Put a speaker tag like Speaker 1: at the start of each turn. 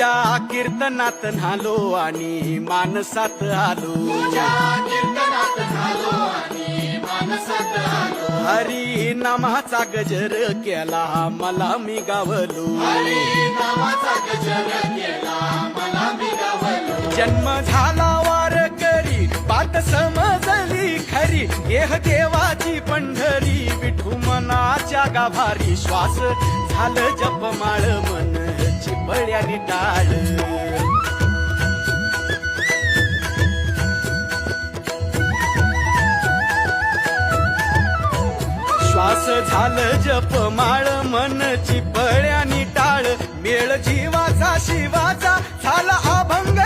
Speaker 1: तुझ्या कीर्तनात न्हालो आणि मानसात आलो. हरी नामाचा गजर केला मला मी गावलो. जन्म झाला वारकरी बात समजली खरी. देह देवाची पंढरी विठू मनाच्या गाभारी. श्वास झालं जपमाळ मन चिपळ्यानी टाळ. श्वास झालं जपमाळ मन चिपळ्यानी टाळ. मेळ जीवाचा शिवाचा झाला अभंग